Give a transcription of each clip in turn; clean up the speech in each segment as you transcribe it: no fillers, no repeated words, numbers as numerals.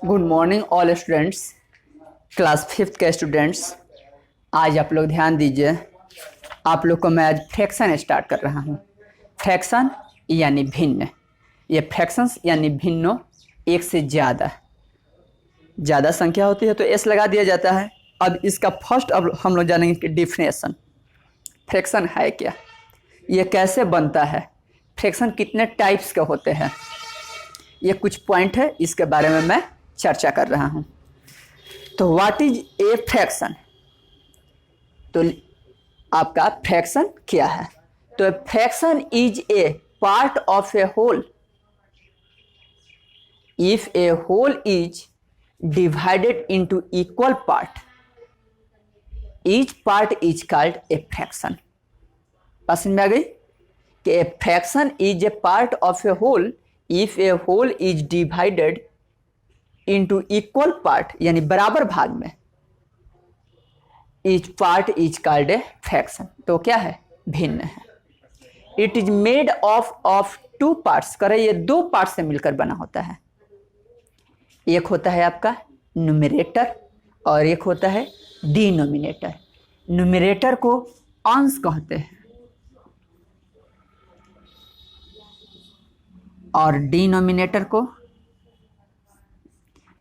Good morning all students, class 5th के students. आज आप लोग ध्यान दीजिए, आप लोग को मैं आज फ्रैक्शन स्टार्ट कर रहा हूँ। फ्रैक्शन यानी भिन्न। ये फ्रैक्शंस यानी भिन्नों, एक से ज़्यादा संख्या होती है तो एस लगा दिया जाता है। अब इसका फर्स्ट अब हम लोग जानेंगे कि डिफिनेशन, फ्रैक्शन है क्या, ये कैसे बनता है, फ्रैक्शन कितने टाइप्स के होते हैं, ये कुछ पॉइंट है, इसके बारे में मैं चर्चा कर रहा हूं। तो व्हाट इज ए फ्रैक्शन, तो आपका फ्रैक्शन क्या है। तो fraction is a part of a whole if a whole is divided into equal part, each part is called a fraction. समझ में आ गई कि a fraction is a part of a whole if a whole is divided into equal part, यानी बराबर भाग में, each part is called a fraction. तो क्या है, भिन्न है। It is made of two parts, करें ये दो पार्ट से मिलकर बना होता है। एक होता है आपका न्यूमरेटर और एक होता है डिनोमिनेटर। न्यूमरेटर को अंश कहते हैं और डिनोमिनेटर को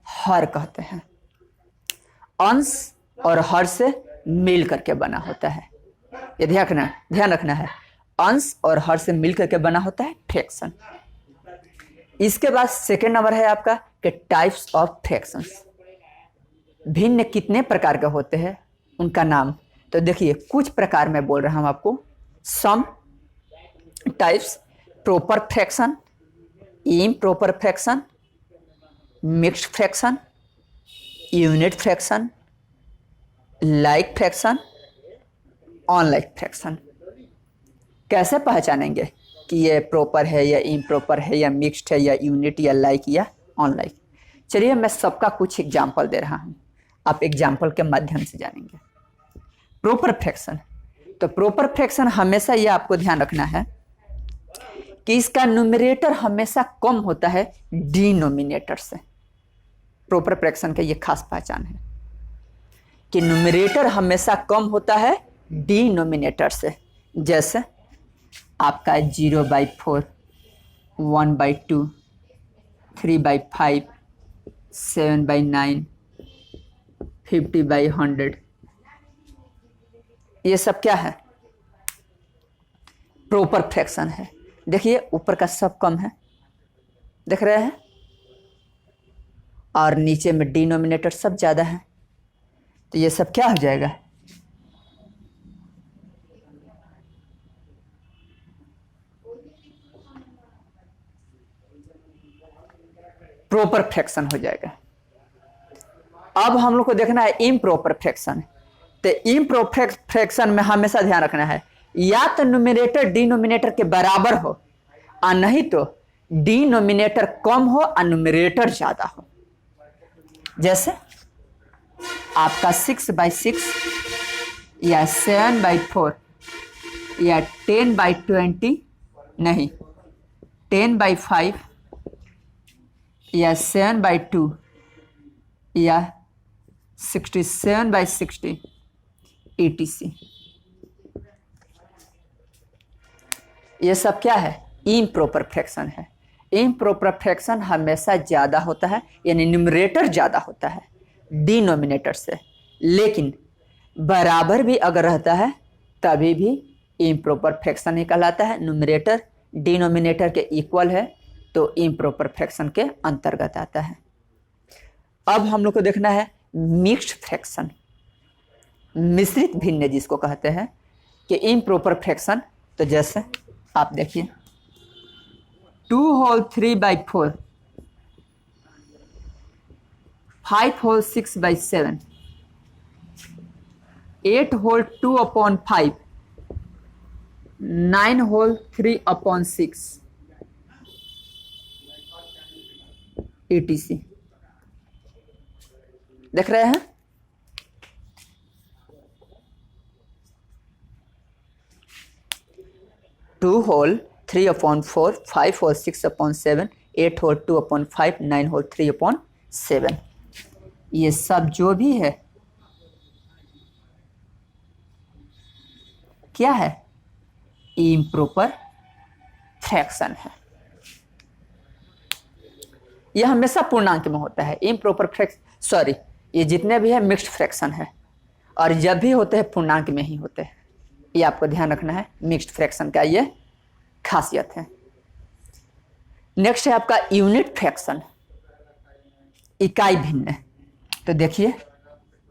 हर कहते हैं। अंश और हर से मिल करके बना होता है, ये ध्यान रखना है। अंश और हर से मिल करके बना होता है फ्रैक्शन। इसके बाद सेकेंड नंबर है आपका कि टाइप्स ऑफ फ्रैक्शंस। भिन्न कितने प्रकार के होते हैं, उनका नाम। तो देखिए कुछ प्रकार में बोल रहा हूं आपको। Some types, proper fraction, improper fraction, mixed fraction, unit fraction, like fraction, unlike fraction. कैसे पहचानेंगे कि ये प्रॉपर है या इम्प्रॉपर है या मिक्स्ड है या यूनिट या लाइक या अनलाइक। चलिए मैं सबका कुछ एग्जाम्पल दे रहा हूं, आप एग्जाम्पल के माध्यम से जानेंगे। प्रॉपर फ्रैक्शन, तो प्रॉपर फ्रैक्शन हमेशा ये आपको ध्यान रखना है कि इसका न्यूमरेटर हमेशा कम होता है डिनोमिनेटर से। प्रॉपर फ्रैक्शन का ये खास पहचान है कि न्यूमरेटर हमेशा कम होता है डिनोमिनेटर से। जैसे आपका 0/4, 1/2, 3/5, 7/9, 50/100, ये सब क्या है, प्रॉपर फ्रैक्शन है। देखिए ऊपर का सब कम है, देख रहे हैं, और नीचे में डिनोमिनेटर सब ज़्यादा है, तो ये सब क्या हो जाएगा, प्रॉपर फ्रैक्शन हो जाएगा। अब हम लोग को देखना है इम्प्रॉपर फ्रैक्शन। तो इम्प्रॉपर फ्रैक्शन में हमेशा ध्यान रखना है या तो न्यूमरेटर डिनोमिनेटर के बराबर हो और नहीं तो डिनोमिनेटर कम हो और न्यूमरेटर ज़्यादा हो। जैसे आपका 6/6 या 7/4 या 10/20, नहीं 10/5 या 7/2 या 67/60 etc। ये सब क्या है, इम्प्रॉपर फ्रैक्शन है। इम्प्रॉपर फ्रैक्शन हमेशा ज़्यादा होता है, यानी न्यूमरेटर ज़्यादा होता है डिनोमिनेटर से, लेकिन बराबर भी अगर रहता है तभी भी इम्प्रॉपर फ्रैक्शन ही कहलाता है। न्यूमरेटर डिनोमिनेटर के इक्वल है तो इम्प्रॉपर फ्रैक्शन के अंतर्गत आता है। अब हम लोग को देखना है मिक्स्ड फ्रैक्शन, मिश्रित भिन्न जिसको कहते हैं कि इम्प्रॉपर फ्रैक्शन। तो जैसे आप देखिए 2 whole 3/4, 5 whole 6/7, 8 whole 2/5, 9 whole 3/6 etc। देख रहे हैं, two whole 3/4, 5 whole 6/7, 8 whole 2/5, 9 whole 3/6 7। ये सब जो भी है क्या है, इम्प्रॉपर फ्रैक्शन है। यह हमेशा पूर्णांक में होता है। इम्प्रॉपर फ्रैक्शन, सॉरी, ये जितने भी है मिक्स्ड फ्रैक्शन है, और जब भी होते हैं पूर्णांक में ही होते हैं। ये आपको ध्यान रखना है, मिक्स्ड फ्रैक्शन का ये खासियत है। नेक्स्ट है आपका यूनिट फ्रैक्शन, इकाई भिन्न। तो देखिए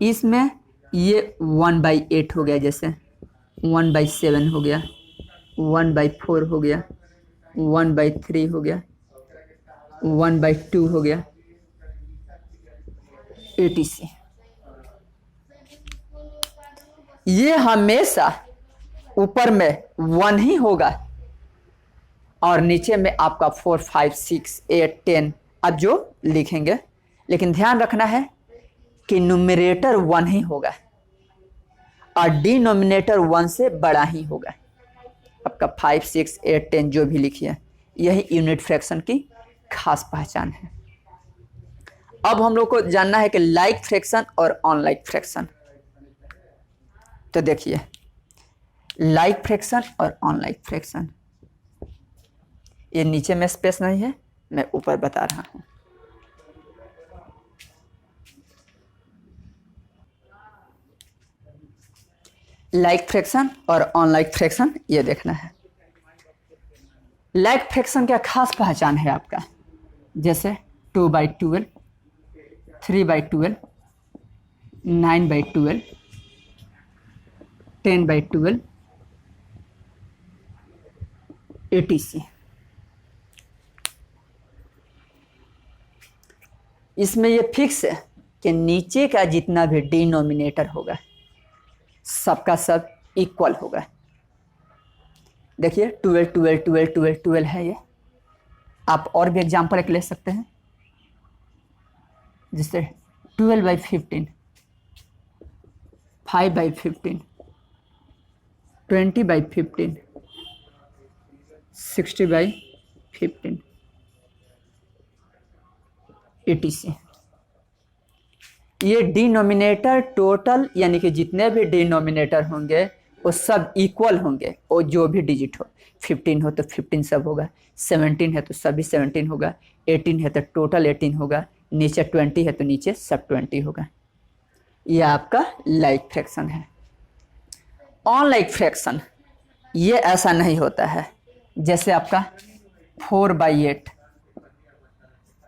इसमें ये 1/8 हो गया, जैसे 1/7 हो गया, 1/4 हो गया, 1/3 हो गया, 1/2 हो गया, etc। ये हमेशा ऊपर में 1 ही होगा और नीचे में आपका 4, 5, 6, 8, 10 अब जो लिखेंगे। लेकिन ध्यान रखना है कि न्यूमरेटर 1 ही होगा और डिनोमिनेटर 1 से बड़ा ही होगा। आपका 5, 6, 8, 10 जो भी लिखिए, यही यूनिट फ्रैक्शन की खास पहचान है। अब हम लोग को जानना है कि लाइक फ्रैक्शन और अनलाइक फ्रैक्शन। तो देखिए लाइक फ्रैक्शन और अनलाइक फ्रैक्शन, ये नीचे में स्पेस नहीं है, मैं ऊपर बता रहा हूं। लाइक फ्रैक्शन और अनलाइक फ्रैक्शन ये देखना है। लाइक फ्रैक्शन क्या खास पहचान है आपका, जैसे 2/12, 3/12, 9/12, 10/12, etc। इसमें ये फिक्स है कि नीचे का जितना भी डिनोमिनेटर होगा सबका सब इक्वल होगा। देखिए 12, 12, 12, 12, 12 है ये। आप और भी एग्जाम्पल एक ले सकते हैं, जैसे 12/15, 5/15, 20/15, 60/15, etc। ये डिनोमिनेटर टोटल यानी कि जितने भी डिनोमिनेटर होंगे वो सब इक्वल होंगे, और जो भी डिजिट हो, 15 हो तो 15 सब होगा, 17 है तो सभी 17 होगा, 18 है तो टोटल 18 होगा, नीचे 20 है तो नीचे सब 20 होगा। यह आपका लाइक फ्रैक्शन है। अनलाइक फ्रैक्शन ये ऐसा नहीं होता है, जैसे आपका 4/8,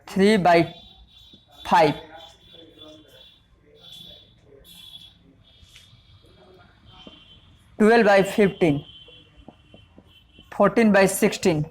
3/5, 12/15, 14/16,